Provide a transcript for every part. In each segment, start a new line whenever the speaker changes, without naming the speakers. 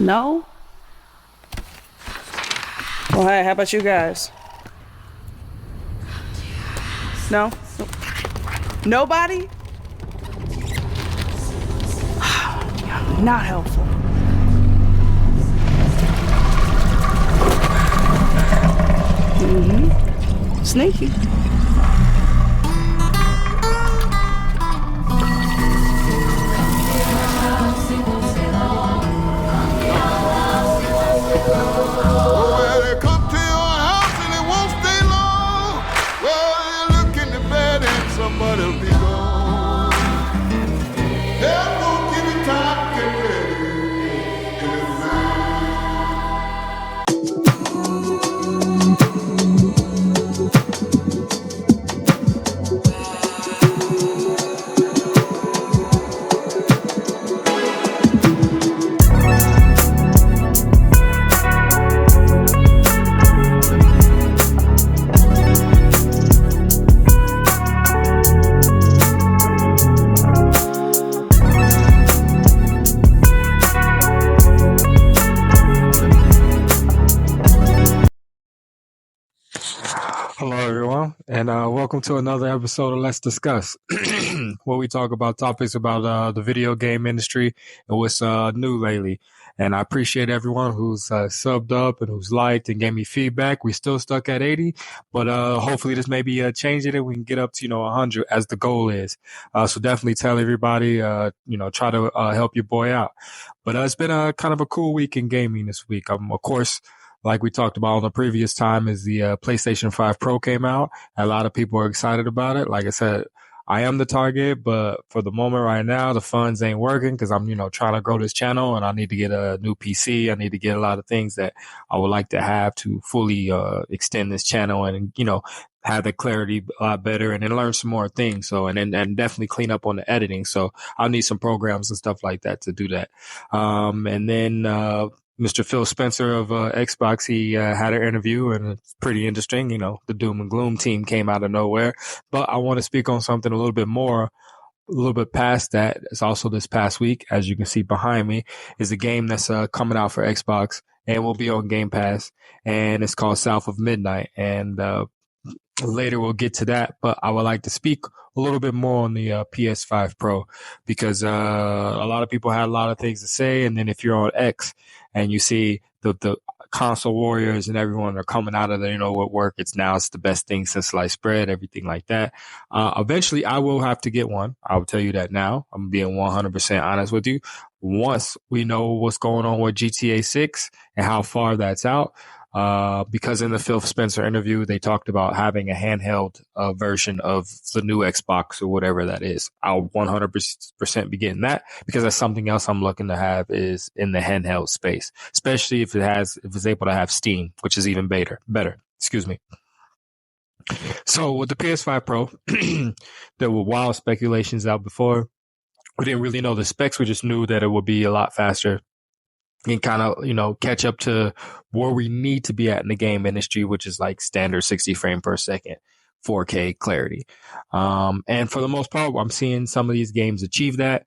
No? Well, hey, how about you guys? No? Nobody? Not helpful. Sneaky.
Well, they come to your house and it won't stay long. Well, you look in the bed and somebody'll be gone. They'll go give you time to get ready.
Hello, everyone, and welcome to another episode of Let's Discuss, where we talk about topics about the video game industry and what's new lately. And I appreciate everyone who's subbed up and who's liked and gave me feedback. We still stuck at 80, but hopefully this may be changing it. We can get up to 100 as the goal is. So definitely tell everybody, try to help your boy out. But it's been a kind of a cool week in gaming this week. Of course, like we talked about on the previous time, is the PlayStation 5 Pro came out. A lot of people are excited about it. Like I said, I am the target, but for the moment right now, the funds ain't working because I'm, trying to grow this channel and I need to get a new PC. I need to get a lot of things that I would like to have to fully extend this channel and, have the clarity a lot better and then learn some more things. So, and definitely clean up on the editing. So I'll need some programs and stuff like that to do that. And then, Mr. Phil Spencer of Xbox, he had an interview and it's pretty interesting. The doom and gloom team came out of nowhere. But I want to speak on something a little bit past that. It's also this past week, as you can see behind me, is a game that's coming out for Xbox and will be on Game Pass. And it's called South of Midnight. And later we'll get to that, but I would like to speak a little bit more on the PS5 Pro because a lot of people had a lot of things to say. And then if you're on X and you see the console warriors and everyone are coming out of there, what work, it's the best thing since sliced bread, everything like that. Eventually I will have to get one. I will tell you that now. I'm being 100% honest with you. Once we know what's going on with GTA 6 and how far that's out, because in the Phil Spencer interview, they talked about having a handheld version of the new Xbox or whatever that is. I'll 100% be getting that because that's something else I'm looking to have is in the handheld space, especially if it's able to have Steam, which is even better. Excuse me. So with the PS5 Pro, there were wild speculations out before. We didn't really know the specs. We just knew that it would be a lot faster and kind of, catch up to where we need to be at in the game industry, which is like standard 60 frame per second, 4K clarity. And for the most part, I'm seeing some of these games achieve that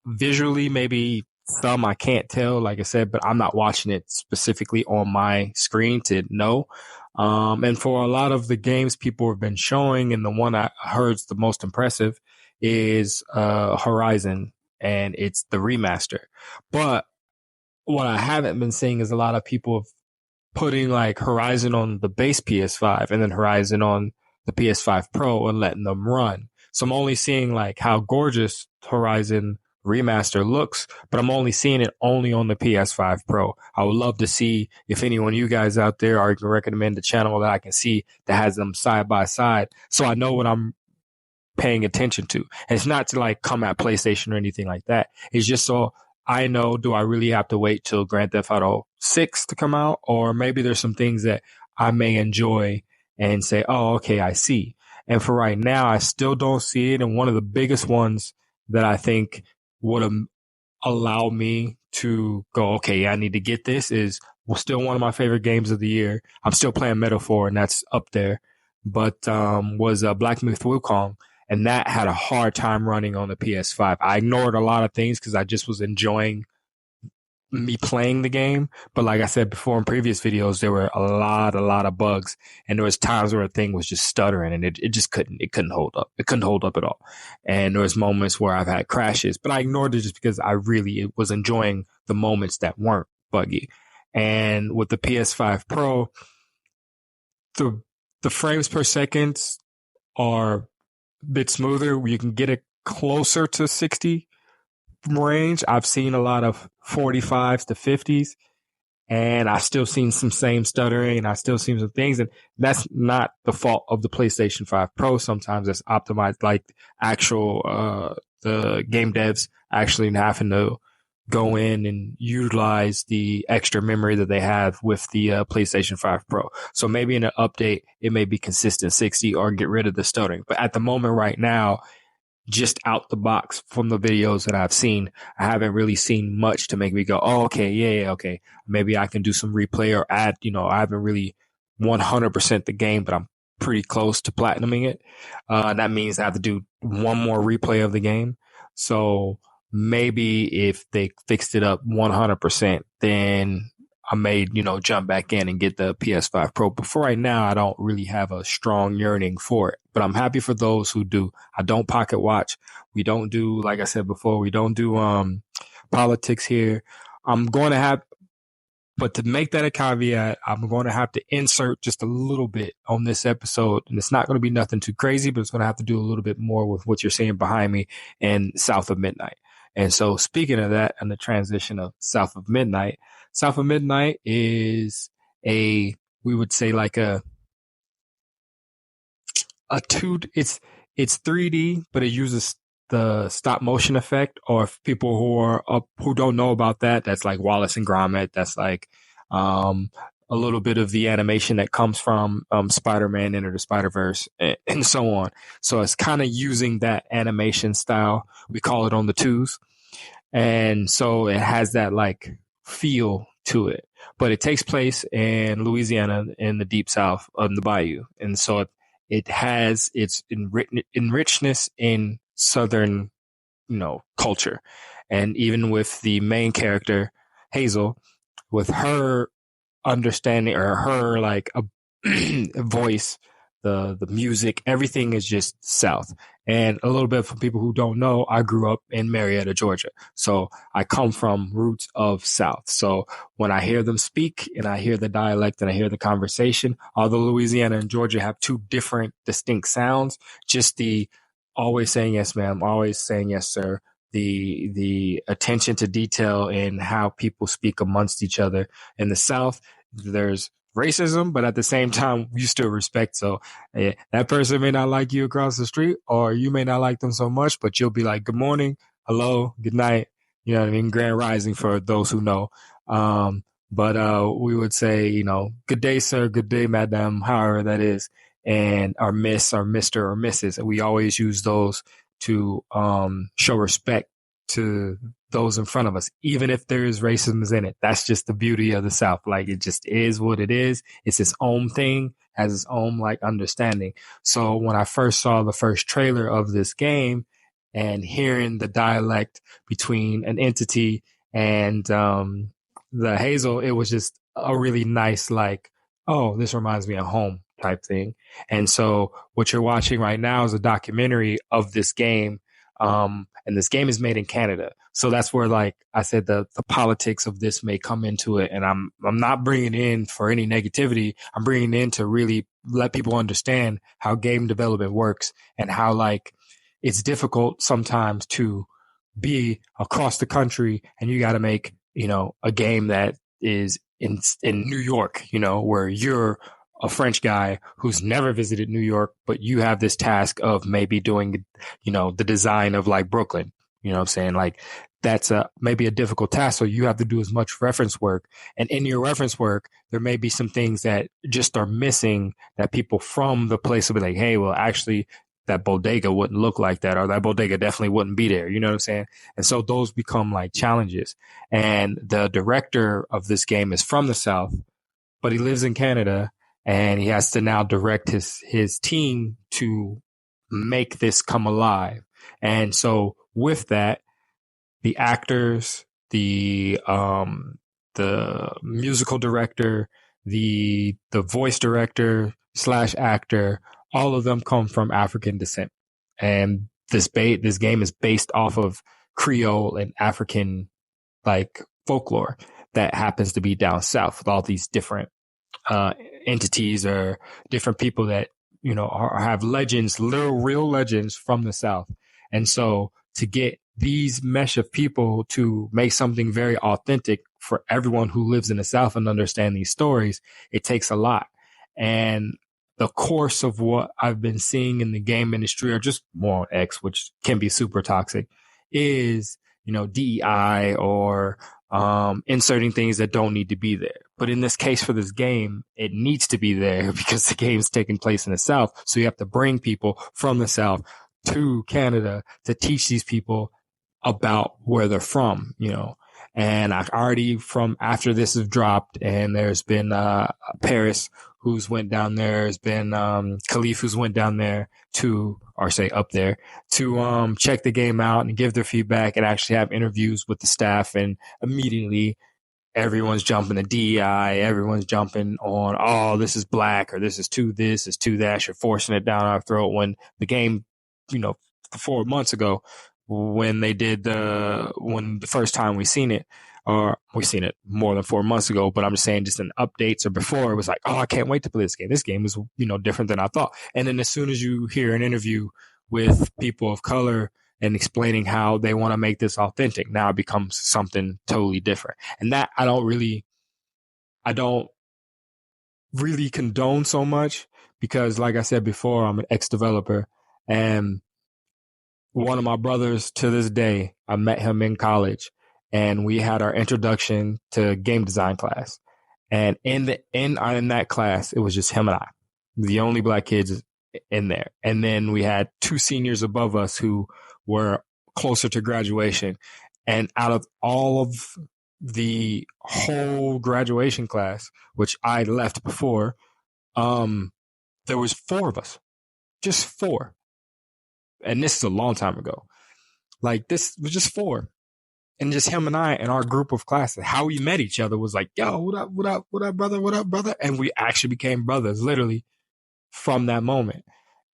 visually. Maybe some I can't tell, like I said, but I'm not watching it specifically on my screen to know. And for a lot of the games people have been showing, and the one I heard is the most impressive is Horizon, and it's the remaster. But what I haven't been seeing is a lot of people putting like Horizon on the base PS5 and then Horizon on the PS5 Pro and letting them run. So I'm only seeing like how gorgeous Horizon remaster looks, but I'm only seeing it only on the PS5 Pro. I would love to see if anyone of you guys out there are can recommend a channel that I can see that has them side by side so I know what I'm paying attention to. And it's not to like come at PlayStation or anything like that. It's just so I know, do I really have to wait till Grand Theft Auto 6 to come out? Or maybe there's some things that I may enjoy and say, oh, okay, I see. And for right now, I still don't see it. And one of the biggest ones that I think would allow me to go, okay, I need to get this is still one of my favorite games of the year. I'm still playing Metaphor, and that's up there. But was Black Myth Wukong. And that had a hard time running on the PS5. I ignored a lot of things because I just was enjoying me playing the game. But like I said before in previous videos, there were a lot of bugs, and there was times where a thing was just stuttering and it just couldn't hold up. It couldn't hold up at all. And there was moments where I've had crashes, but I ignored it just because I really was enjoying the moments that weren't buggy. And with the PS5 Pro, the frames per second are a bit smoother. You can get it closer to 60 range. I've seen a lot of 45s to 50s, and I've still seen some same stuttering, and I've still seen some things, and that's not the fault of the PlayStation 5 Pro. Sometimes it's optimized, like actual the game devs actually having to go in and utilize the extra memory that they have with the PlayStation 5 Pro. So maybe in an update, it may be consistent 60 or get rid of the stuttering. But at the moment right now, just out the box from the videos that I've seen, I haven't really seen much to make me go, oh, okay, yeah, okay. Maybe I can do some replay or add, I haven't really 100% the game, but I'm pretty close to platinuming it. That means I have to do one more replay of the game. So maybe if they fixed it up 100%, then I may, jump back in and get the PS5 Pro. But for right now, I don't really have a strong yearning for it. But I'm happy for those who do. I don't pocket watch. We don't do, like I said before, we don't do politics here. I'm going to have, but to make that a caveat, I'm going to have to insert just a little bit on this episode. And it's not going to be nothing too crazy, but it's going to have to do a little bit more with what you're seeing behind me and South of Midnight. And so speaking of that and the transition of South of Midnight is we would say like it's 3D, but it uses the stop motion effect. Or if people who don't know about that, that's like Wallace and Gromit. That's like a little bit of the animation that comes from Spider-Man Into the Spider-Verse and so on. So it's kind of using that animation style. We call it on the twos. And so it has that like feel to it, but it takes place in Louisiana in the deep South of the Bayou. And so it has its enrichedness in Southern, culture. And even with the main character, Hazel, with her understanding or her like a voice, the music, everything is just South. And a little bit for people who don't know, I grew up in Marietta, Georgia. So I come from roots of South. So when I hear them speak and I hear the dialect and I hear the conversation, although Louisiana and Georgia have two different distinct sounds, just the always saying yes, ma'am, always saying yes, sir, the attention to detail in how people speak amongst each other. In the South, there's racism, but at the same time, you still respect. So that person may not like you across the street, or you may not like them so much, but you'll be like, good morning, hello, good night. You know what I mean? Grand rising for those who know. But we would say, good day, sir, good day, madam, however that is. And our miss, or Mr. or Mrs. And we always use those to show respect to those in front of us, even if there is racism in it. That's just the beauty of the South. Like, it just is what it is. It's its own thing, has its own like understanding. So when I first saw the first trailer of this game and hearing the dialect between an entity and the Hazel, it was just a really nice, like, oh, this reminds me of home type thing. And so what you're watching right now is a documentary of this game. And this game is made in Canada. So that's where, like I said, the politics of this may come into it. And I'm not bringing it in for any negativity. I'm bringing it in to really let people understand how game development works and how, like, it's difficult sometimes to be across the country and you got to make, a game that is in New York, where you're a French guy who's never visited New York, but you have this task of maybe doing, the design of like Brooklyn, you know what I'm saying? Like, that's maybe a difficult task. So you have to do as much reference work. And in your reference work, there may be some things that just are missing that people from the place will be like, hey, well, actually that bodega wouldn't look like that, or that bodega definitely wouldn't be there. You know what I'm saying? And so those become like challenges. And the director of this game is from the South, but he lives in Canada. And he has to now direct his team to make this come alive. And so with that, the actors, the musical director, the voice director / actor, all of them come from African descent. And this game is based off of Creole and African like folklore that happens to be down south with all these different entities or different people that, you know, have legends, literal real legends from the South. And so to get these mesh of people to make something very authentic for everyone who lives in the South and understand these stories, it takes a lot. And the course of what I've been seeing in the game industry, or just more on X, which can be super toxic, is, you know, DEI or inserting things that don't need to be there. But in this case for this game, it needs to be there because the game's taking place in the South. So you have to bring people from the South to Canada to teach these people about where they're from, you know. And I've already, from after this has dropped, and there's been Paris who's went down there, there's been Khalif who's went down there to, or say up there, to check the game out and give their feedback and actually have interviews with the staff. And immediately everyone's jumping the DEI, everyone's jumping on, oh, this is black, or this is too that, you're forcing it down our throat, when the game, you know, 4 months ago, when they did when the first time we seen it more than 4 months ago, but I'm just saying, just in updates or before, it was like, oh, I can't wait to play this game. This game is, you know, different than I thought. And then as soon as you hear an interview with people of color and explaining how they want to make this authentic, now it becomes something totally different. And that I don't really condone so much, because like I said before, I'm an ex-developer, and one of my brothers to this day, I met him in college, and we had our introduction to game design class. And in that class, it was just him and I, the only black kids in there. And then we had 2 seniors above us who were closer to graduation. And out of all of the whole graduation class, which I left before, there was 4 of us, just 4. And this is a long time ago. Like, this was just 4. And just him and I and our group of classes. How we met each other was like, yo, what up, brother? What up, brother? And we actually became brothers, literally, from that moment.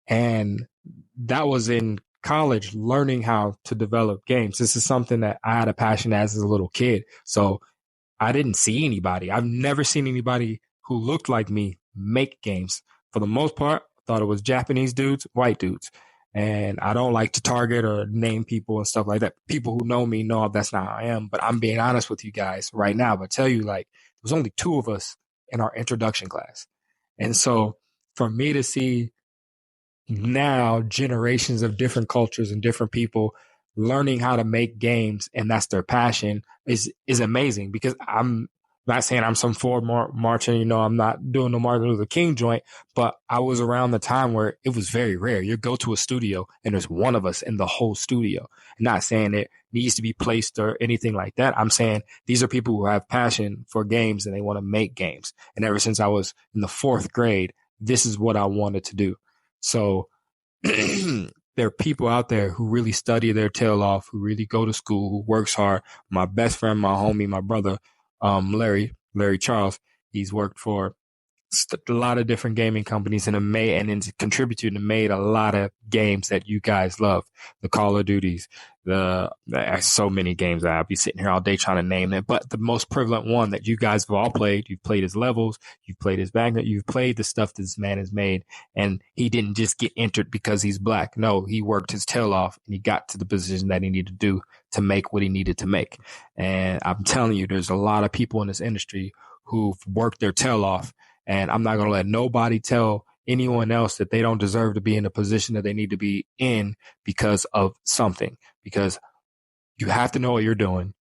And that was in college, learning how to develop games. This is something that I had a passion as a little kid. So I didn't see anybody. I've never seen anybody who looked like me make games. For the most part, I thought it was Japanese dudes, white dudes. And I don't like to target or name people and stuff like that. People who know me know that's not how I am. But I'm being honest with you guys right now. But tell you, like, there was only 2 of us in our introduction class. And so for me to see now generations of different cultures and different people learning how to make games, and that's their passion, is amazing. Because I'm not saying I'm some forward marching, you know, I'm not doing the Martin Luther King joint, but I was around the time where it was very rare. You go to a studio and there's one of us in the whole studio. I'm not saying it needs to be placed or anything like that. I'm saying these are people who have passion for games and they want to make games. And ever since I was in the 4th grade, this is what I wanted to do. So there are people out there who really study their tail off, who really go to school, who works hard. My best friend, my homie, my brother, Larry Charles, he's worked for a lot of different gaming companies and contributed and made a lot of games that you guys love. The Call of Duties, so many games that I'll be sitting here all day trying to name it. But the most prevalent one that you guys have all played, you've played his levels, you've played his background, you've played the stuff this man has made. And he didn't just get entered because he's black. No, he worked his tail off and he got to the position that he needed to do to make what he needed to make. And I'm telling you, there's a lot of people in this industry who've worked their tail off. And I'm not going to let nobody tell anyone else that they don't deserve to be in the position that they need to be in because of something. Because you have to know what you're doing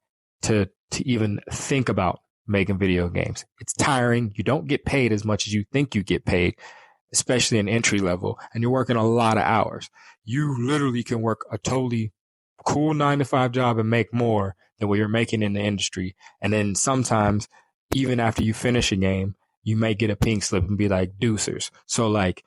to even think about making video games. It's tiring. You don't get paid as much as you think you get paid, especially in entry level. And you're working a lot of hours. You literally can work a totally cool 9-to-5 job and make more than what you're making in the industry. And then sometimes, even after you finish a game, you may get a pink slip and be like, deucers. So like,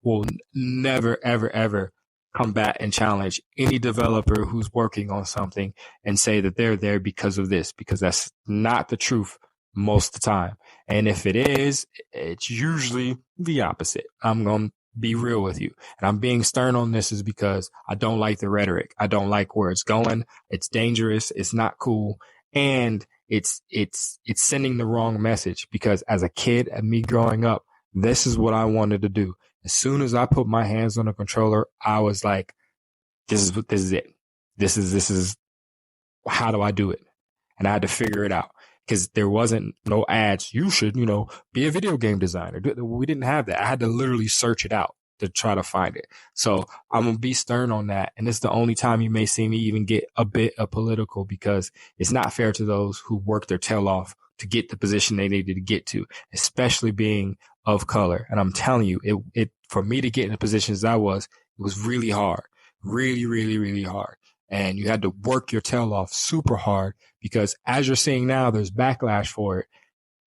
will never, ever, ever combat and challenge any developer who's working on something and say that they're there because of this, because that's not the truth most of the time. And if it is, it's usually the opposite. I'm going to be real with you. And I'm being stern on this is because I don't like the rhetoric. I don't like where it's going. It's dangerous. It's not cool. And it's sending the wrong message, because as a kid and me growing up, this is what I wanted to do. As soon as I put my hands on a controller, I was like, this is it. This is how do I do it? And I had to figure it out, because there wasn't no ads. You should, be a video game designer. We didn't have that. I had to literally search it out to try to find it. So I'm going to be stern on that. And it's the only time you may see me even get a bit of political, because it's not fair to those who work their tail off to get the position they needed to get to, especially being of color. And I'm telling you, it for me to get in the positions I was, it was really hard, really, really, really hard. And you had to work your tail off super hard, because as you're seeing now, there's backlash for it.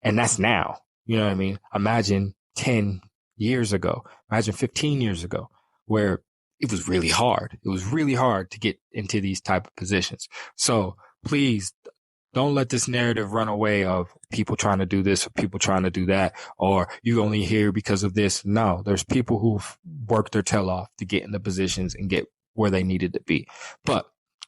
And that's now, you know what I mean? Imagine 10 years ago, imagine 15 years ago, where it was really hard. It was really hard to get into these type of positions. So please don't let this narrative run away of people trying to do this or people trying to do that, or you only here because of this. No, there's people who've worked their tail off to get in the positions and get where they needed to be. But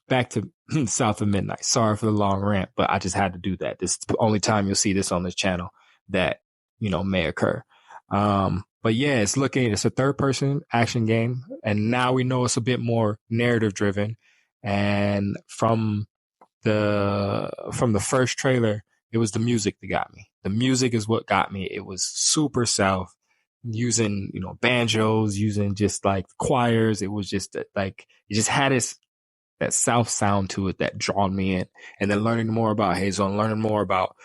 back to South of Midnight. Sorry for the long rant, but I just had to do that. This is the only time you'll see this on this channel that, may occur. But yeah, it's a third person action game. And now we know it's a bit more narrative driven. And from the first trailer, it was the music that got me. The music is what got me. It was super South, using, banjos, using just like choirs. It was just like, it just had that South sound to it that drawn me in. And then learning more about Hazel and learning more about,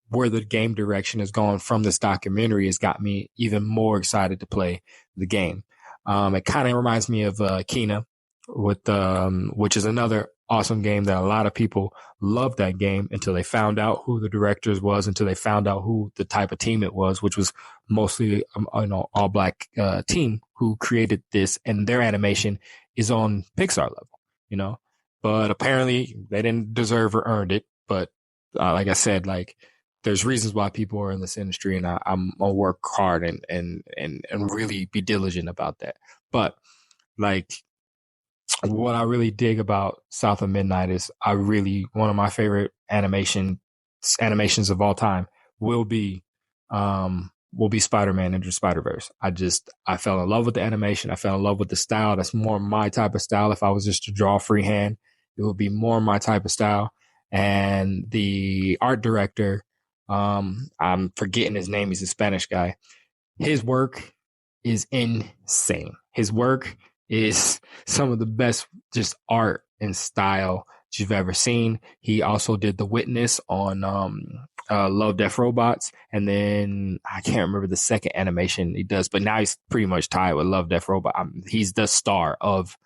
where the game direction is going from this documentary has got me even more excited to play the game. It kind of reminds me of, Kena which is another awesome game that a lot of people loved that game until they found out who the directors was, until they found out who the type of team it was, which was mostly, all black, team who created this, and their animation is on Pixar level, but apparently they didn't deserve or earned it. But, like I said, there's reasons why people are in this industry, and I'm gonna work hard and really be diligent about that. But what I really dig about South of Midnight is one of my favorite animations of all time will be Spider-Man Into the Spider-Verse. I fell in love with the animation. I fell in love with the style. That's more my type of style. If I was just to draw freehand, it would be more my type of style. And the art director, I'm forgetting his name. He's a Spanish guy. His work is insane. His work is some of the best just art and style you've ever seen. He also did The Witness on Love, Death, Robots. And then I can't remember the second animation he does, but now he's pretty much tied with Love, Death, Robot. He's the star of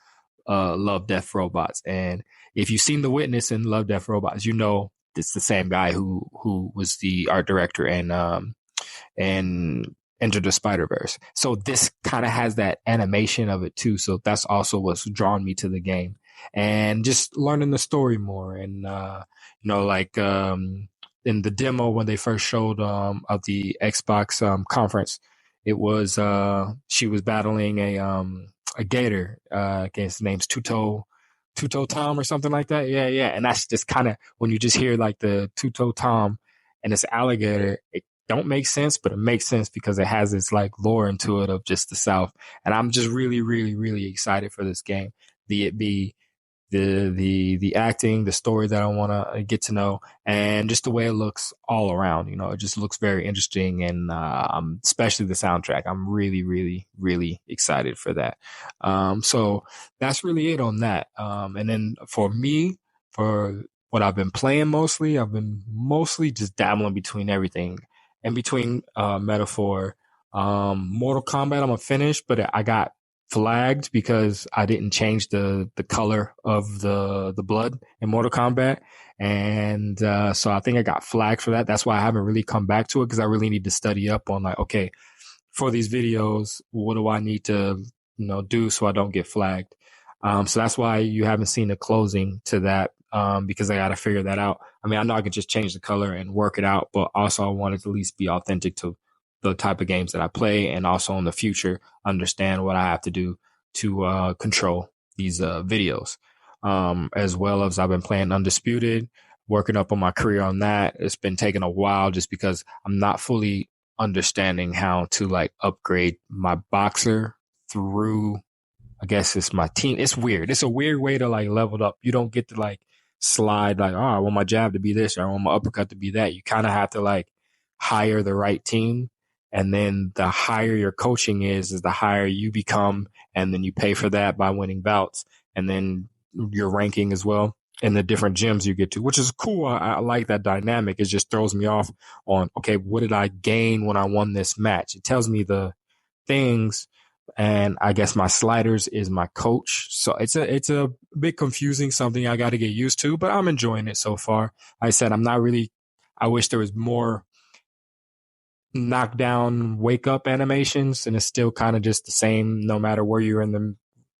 Love, Death, Robots. And if you've seen The Witness and Love, Death, Robots, it's the same guy who was the art director and Enter the Spider-Verse. So this kind of has that animation of it too. So that's also what's drawn me to the game, and just learning the story more. And, in the demo, when they first showed, of the Xbox, conference, it was, she was battling a gator, against the name's Two-Toe Tom or something like that. Yeah. Yeah. And that's just kind of, when you just hear the Two-Toe Tom and this alligator, it don't make sense, but it makes sense because it has this lore into it of just the South. And I'm just really, really, really excited for this game. It be the acting, the story that I want to get to know, and just the way it looks all around. It just looks very interesting, and especially the soundtrack. I'm really, really, really excited for that. So that's really it on that. And then for me, for what I've been playing mostly, I've been mostly just dabbling between everything. In between Metaphor, Mortal Kombat, I'm gonna finish, but I got flagged because I didn't change the color of the blood in Mortal Kombat, and so I think I got flagged for that. That's why I haven't really come back to it, because I really need to study up on okay, for these videos, what do I need to do so I don't get flagged. So that's why you haven't seen the closing to that, because I got to figure that out. I mean, I know I can just change the color and work it out, but also I wanted to at least be authentic to the type of games that I play, and also in the future understand what I have to do to control these videos. As well as I've been playing Undisputed, working up on my career on that. It's been taking a while just because I'm not fully understanding how to like upgrade my boxer through, I guess it's my team. It's weird. It's a weird way to like level up. You don't get to like slide like, oh, I want my jab to be this, or I want my uppercut to be that. You kind of have to like hire the right team. And then the higher your coaching is the higher you become. And then you pay for that by winning bouts. And then your ranking as well, and the different gyms you get to, which is cool. I like that dynamic. It just throws me off on, okay, what did I gain when I won this match? It tells me the things, and I guess my sliders is my coach. So it's a bit confusing, something I got to get used to, but I'm enjoying it so far. I said, I wish there was more knockdown wake up animations, and it's still kind of just the same no matter where you're in the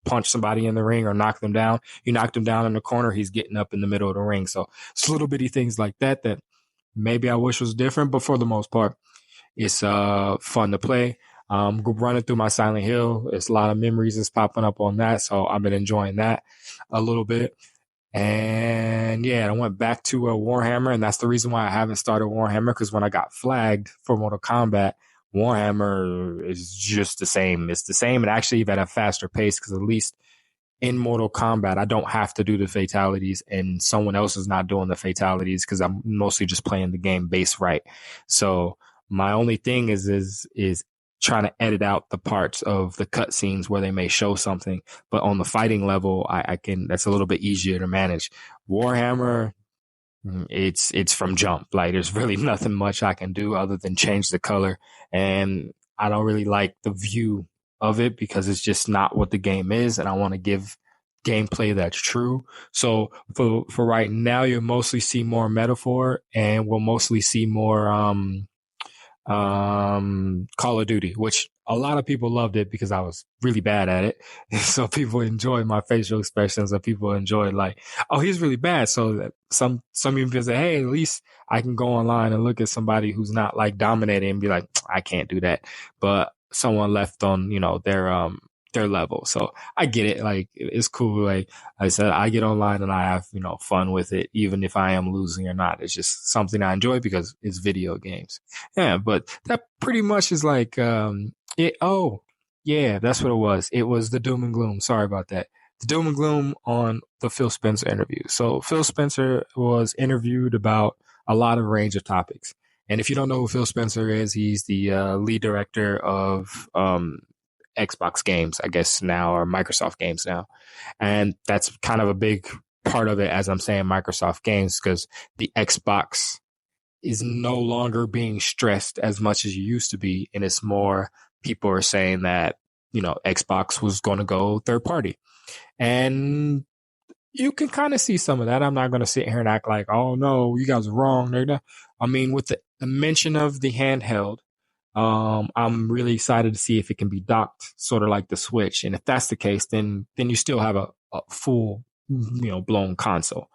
punch somebody in the ring or knock them down. You knocked him down in the corner, he's getting up in the middle of the ring. So it's little bitty things like that maybe I wish was different, but for the most part, it's fun to play. Running through my Silent Hill, it's a lot of memories that's popping up on that, so I've been enjoying that a little bit. And yeah, I went back to Warhammer, and that's the reason why I haven't started Warhammer, because when I got flagged for Mortal Kombat, Warhammer is just the same. It's the same, and actually even at a faster pace, because at least in Mortal Kombat, I don't have to do the fatalities, and someone else is not doing the fatalities because I'm mostly just playing the game base right. So my only thing is trying to edit out the parts of the cutscenes where they may show something, but on the fighting level, I can. That's a little bit easier to manage. Warhammer, it's from jump. Like there's really nothing much I can do other than change the color, and I don't really like the view of it because it's just not what the game is, and I want to give gameplay that's true. So for right now, you'll mostly see more metaphor, and we'll mostly see more Call of Duty, which a lot of people loved it because I was really bad at it. So people enjoyed my facial expressions, and people enjoyed like, oh, he's really bad. So that some people say, hey, at least I can go online and look at somebody who's not like dominating and be like, I can't do that. But someone left on, their level. So I get it. Like it's cool. Like I said, I get online and I have, fun with it, even if I am losing or not. It's just something I enjoy because it's video games. Yeah. But that pretty much is like, it. Oh yeah, that's what it was. It was the doom and gloom. Sorry about that. The doom and gloom on the Phil Spencer interview. So Phil Spencer was interviewed about a lot of range of topics. And if you don't know who Phil Spencer is, he's the lead director of Xbox games, I guess now, or Microsoft games now. And that's kind of a big part of it, as I'm saying Microsoft games, because the Xbox is no longer being stressed as much as you used to be. And it's more people are saying that, Xbox was going to go third party. And you can kind of see some of that. I'm not going to sit here and act like, oh no, you guys are wrong. I mean, with the mention of the handheld, I'm really excited to see if it can be docked, sort of like the Switch. And if that's the case, then you still have a full, blown console.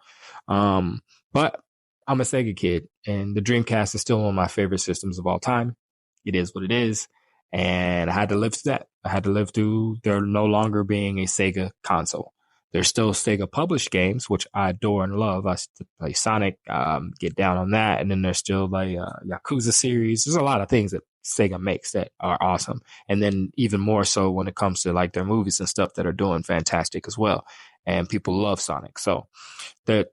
But I'm a Sega kid, and the Dreamcast is still one of my favorite systems of all time. It is what it is. And I had to live through that. I had to live through there no longer being a Sega console. There's still Sega published games, which I adore and love. I still play Sonic, get down on that. And then there's still like Yakuza series. There's a lot of things that Sega makes that are awesome. And then even more so when it comes to like their movies and stuff that are doing fantastic as well. And people love Sonic. So the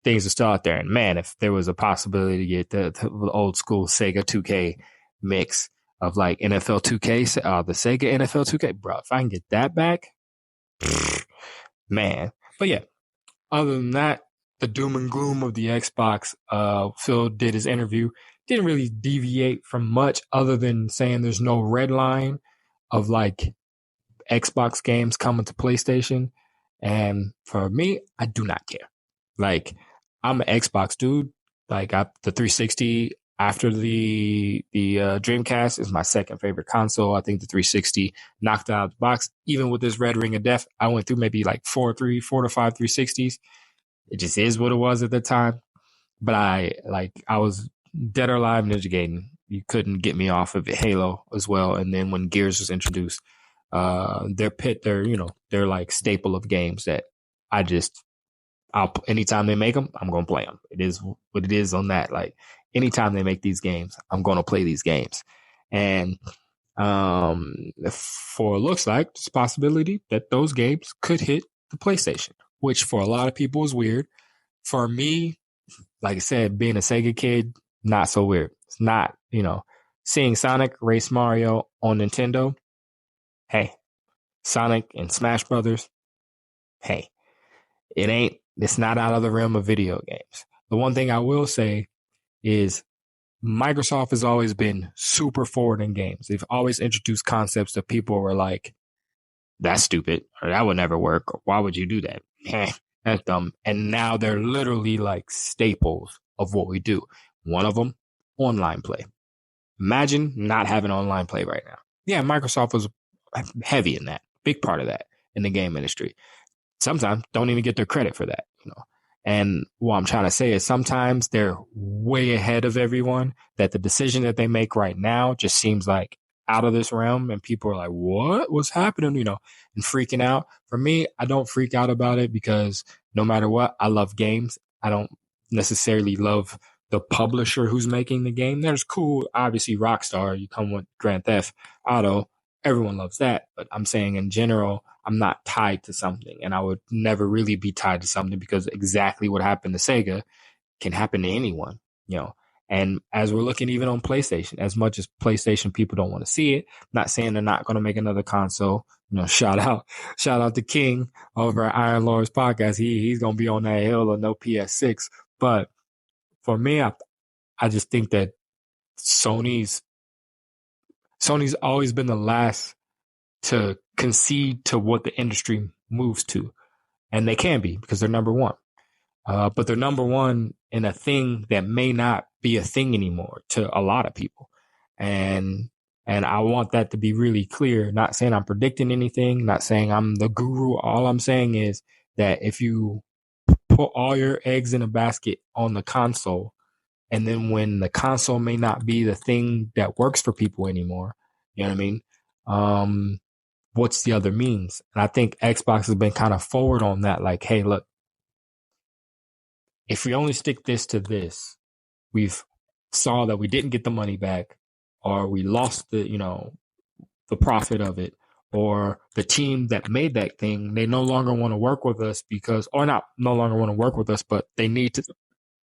things are still out there. And man, if there was a possibility to get the old school Sega 2K mix of like NFL 2K, the Sega NFL 2K, bro, if I can get that back, man. But yeah, other than that, the doom and gloom of the Xbox, Phil did his interview, didn't really deviate from much other than saying there's no red line of like Xbox games coming to PlayStation. And for me, I do not care. Like, I'm an Xbox dude. Like, the 360, after the Dreamcast is my second favorite console. I think the 360 knocked it out of the box. Even with this red ring of death, I went through maybe like 4 to 5 360s. It just is what it was at the time. But I was dead or alive Ninja Gaiden. You couldn't get me off of it. Halo as well. And then when Gears was introduced, they're like staple of games that anytime they make them, I'm going to play them. It is what it is on that. Like anytime they make these games, I'm going to play these games. And for it looks like there's a possibility that those games could hit the PlayStation, which for a lot of people is weird. For me, like I said, being a Sega kid, not so weird. It's not, seeing Sonic race Mario on Nintendo. Hey, Sonic and Smash Brothers. Hey, it's not out of the realm of video games. The one thing I will say is Microsoft has always been super forward in games. They've always introduced concepts that people were like, that's stupid, or that would never work, or why would you do that? That's dumb. And now they're literally like staples of what we do. One of them, online play. Imagine not having online play right now. Yeah, Microsoft was heavy in that, big part of that in the game industry. Sometimes don't even get their credit for that, And what I'm trying to say is sometimes they're way ahead of everyone, that the decision that they make right now just seems like out of this realm, and people are like, what's happening, and freaking out. For me, I don't freak out about it because no matter what, I love games. I don't necessarily love the publisher who's making the game. There's cool, obviously Rockstar, you come with Grand Theft Auto, everyone loves that. But I'm saying in general, I'm not tied to something, and I would never really be tied to something because exactly what happened to Sega can happen to anyone, And as we're looking even on PlayStation, as much as PlayStation people don't want to see it, not saying they're not going to make another console. Shout out to King over at Iron Lords podcast. He's going to be on that hill of no PS6. But for me, I just think that Sony's always been the last to concede to what the industry moves to, and they can be because they're number one. But they're number one in a thing that may not be a thing anymore to a lot of people. And I want that to be really clear. Not saying I'm predicting anything, not saying I'm the guru. All I'm saying is that if you put all your eggs in a basket on the console, and then when the console may not be the thing that works for people anymore, you know what I mean? What's the other means? And I think Xbox has been kind of forward on that. Like, hey, look, if we only stick this to this, we've saw that we didn't get the money back, or we lost the profit of it, or the team that made that thing, they no longer want to work with us no longer want to work with us, but they need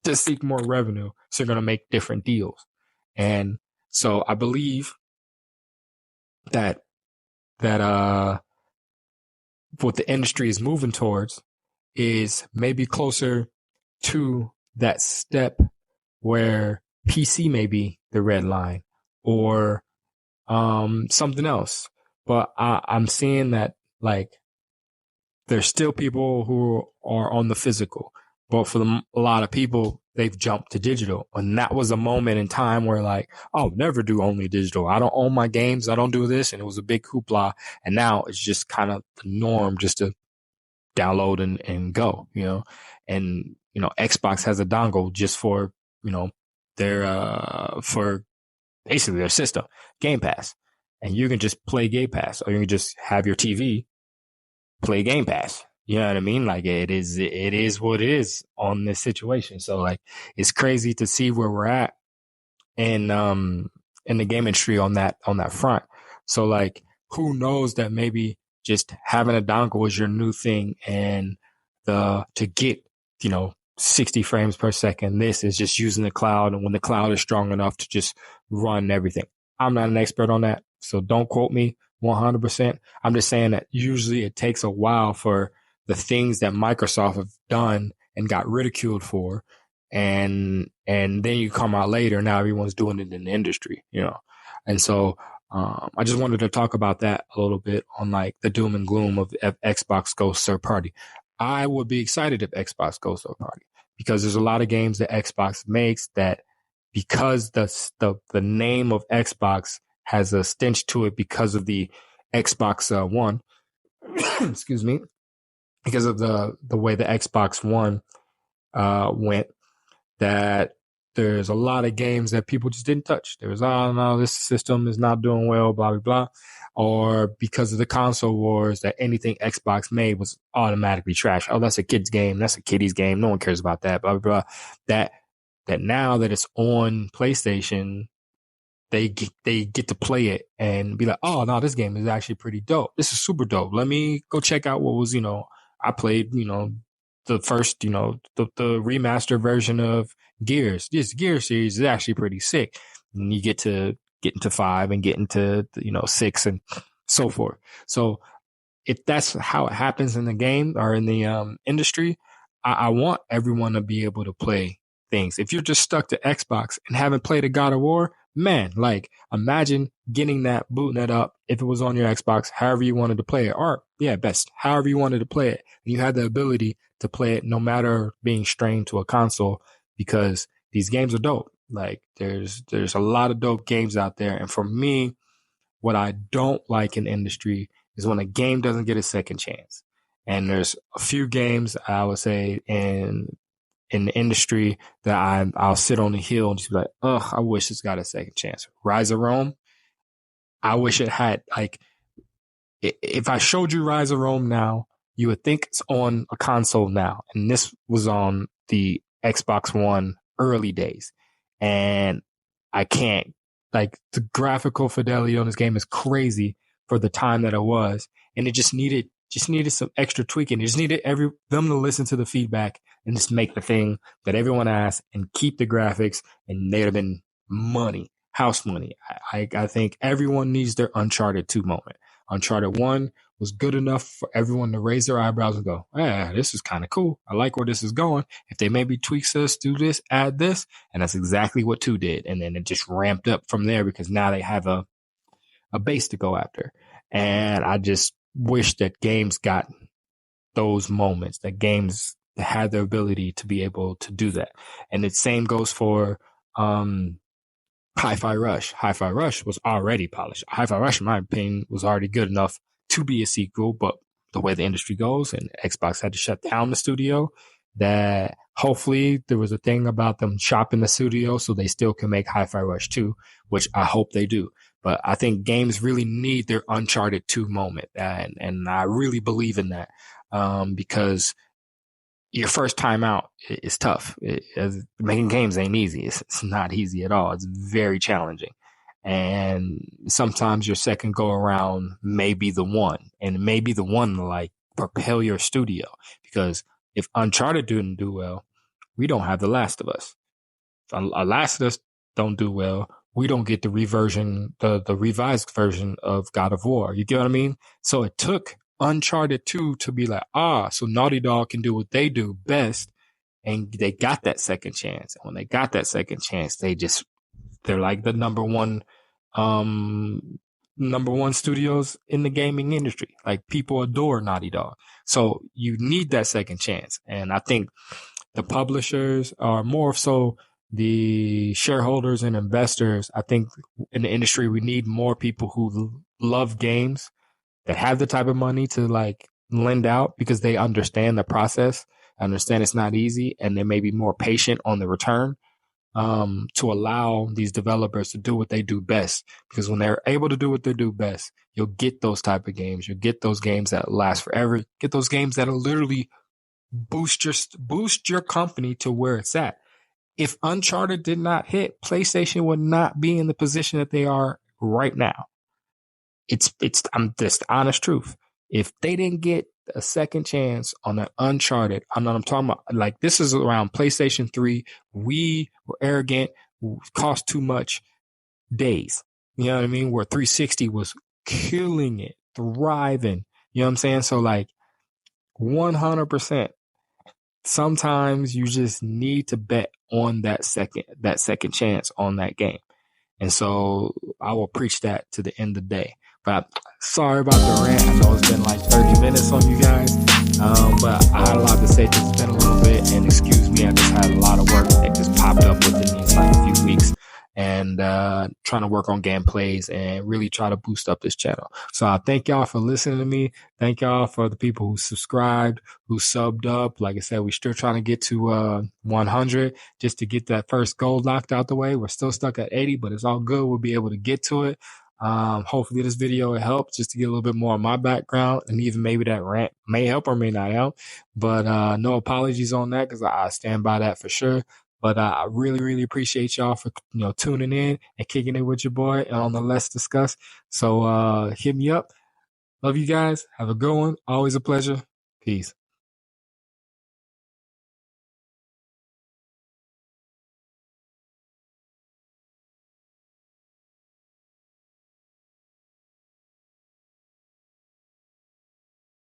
to seek more revenue. So they're going to make different deals. And so I believe that what the industry is moving towards is maybe closer to that step where PC may be the red line, or something else. But I'm seeing that like there's still people who are on the physical, but for a lot of people, they've jumped to digital. And that was a moment in time where like, I'll never do only digital. I don't own my games. I don't do this. And it was a big hoopla. And now it's just kind of the norm just to download and go, and, Xbox has a dongle just for, for basically their system, Game Pass. And you can just play Game Pass, or you can just have your TV play Game Pass. You know what I mean? Like it is what it is on this situation. So like, it's crazy to see where we're at in the game industry on that front. So like, who knows that maybe just having a dongle is your new thing, and to get, 60 frames per second, this is just using the cloud, and when the cloud is strong enough to just run everything. I'm not an expert on that, so don't quote me 100%. I'm just saying that usually it takes a while for the things that Microsoft have done and got ridiculed for, and then you come out later, now everyone's doing it in the industry, And so I just wanted to talk about that a little bit on like the doom and gloom of Xbox goes third party. I would be excited if Xbox goes third party, because there's a lot of games that Xbox makes that because the name of Xbox has a stench to it because of the Xbox One. Excuse me, because of the way the Xbox One went, that there's a lot of games that people just didn't touch. There was, oh no, this system is not doing well, blah, blah, blah. Or because of the console wars, that anything Xbox made was automatically trash. Oh, that's a kid's game. That's a kiddie's game. No one cares about that, blah, blah, blah. That now that it's on PlayStation, they get to play it and be like, oh no, this game is actually pretty dope. This is super dope. Let me go check out what was, I played, the first, the remastered version of Gears. This Gear series is actually pretty sick. And you get into 5 and get into, 6 and so forth. So if that's how it happens in the game or in the industry, I want everyone to be able to play things. If you're just stuck to Xbox and haven't played a God of War, man, like imagine getting that, booting it up if it was on your Xbox, however you wanted to play it, or best, however you wanted to play it. And you had the ability to play it no matter being strained to a console, because these games are dope. Like there's a lot of dope games out there. And for me, what I don't like in the industry is when a game doesn't get a second chance. And there's a few games I would say in the industry that I'll sit on the hill and just be like, oh, I wish it's got a second chance. Rise of Rome, I wish it had, like, if I showed you Rise of Rome now, you would think it's on a console now. And this was on the Xbox One early days. And I can't, like, the graphical fidelity on this game is crazy for the time that it was. And it just needed some extra tweaking. It just needed them to listen to the feedback and just make the thing that everyone asked and keep the graphics, and they'd have been money, house money. I think everyone needs their Uncharted 2 moment. Uncharted 1 was good enough for everyone to raise their eyebrows and go, yeah, this is kind of cool. I like where this is going. If they maybe tweak this, do this, add this. And that's exactly what 2 did. And then it just ramped up from there because now they have a base to go after. And I just wish that games got those moments, that games had the ability to be able to do that. And the same goes for Hi-Fi Rush. Hi-Fi Rush was already polished. Hi-Fi Rush, in my opinion, was already good enough to be a sequel, but the way the industry goes and Xbox had to shut down the studio, that hopefully there was a thing about them chopping the studio so they still can make Hi-Fi Rush 2, which I hope they do. But I think games really need their Uncharted 2 moment. And I really believe in that, because your first time out is tough. Making games ain't easy. It's not easy at all. It's very challenging. And sometimes your second go around may be the one, and it may be the one to like propel your studio. Because if Uncharted didn't do well, we don't have The Last of Us. If Last of Us don't do well, we don't get the revised version of God of War. You get what I mean? So it took Uncharted 2 to be like, so Naughty Dog can do what they do best. And they got that second chance. And when they got that second chance, they're like the number one studios in the gaming industry. Like people adore Naughty Dog. So you need that second chance. And I think the publishers are more so the shareholders and investors. I think in the industry, we need more people who love games, that have the type of money to like lend out because they understand the process, understand it's not easy, and they may be more patient on the return, to allow these developers to do what they do best. Because when they're able to do what they do best, you'll get those type of games. You'll get those games that last forever. Get those games that'll literally boost your company to where it's at. If Uncharted did not hit, PlayStation would not be in the position that they are right now. I'm just honest truth. If they didn't get a second chance on an Uncharted, I'm talking about, like, this is around PlayStation 3. We were arrogant, cost too much days. You know what I mean? Where 360 was killing it, thriving. You know what I'm saying? So like 100%. Sometimes you just need to bet on that second chance on that game. And so I will preach that to the end of the day. But sorry about the rant. I know it's been like 30 minutes on you guys. But I had a lot to say because it's been a little bit. And excuse me, I just had a lot of work that just popped up within these like few weeks. and trying to work on gameplays and really try to boost up this channel. So I thank y'all for listening to me. Thank y'all for the people who subscribed, who subbed up. Like I said, we're still trying to get to 100 just to get that first goal knocked out the way. We're still stuck at 80, but it's all good. We'll be able to get to it. Hopefully this video will help just to get a little bit more of my background, and even maybe that rant may help or may not help, but no apologies on that, because I stand by that for sure. But I really, really appreciate y'all for tuning in and kicking it with your boy on the Let's Discuss. So hit me up. Love you guys. Have a good one. Always a pleasure. Peace.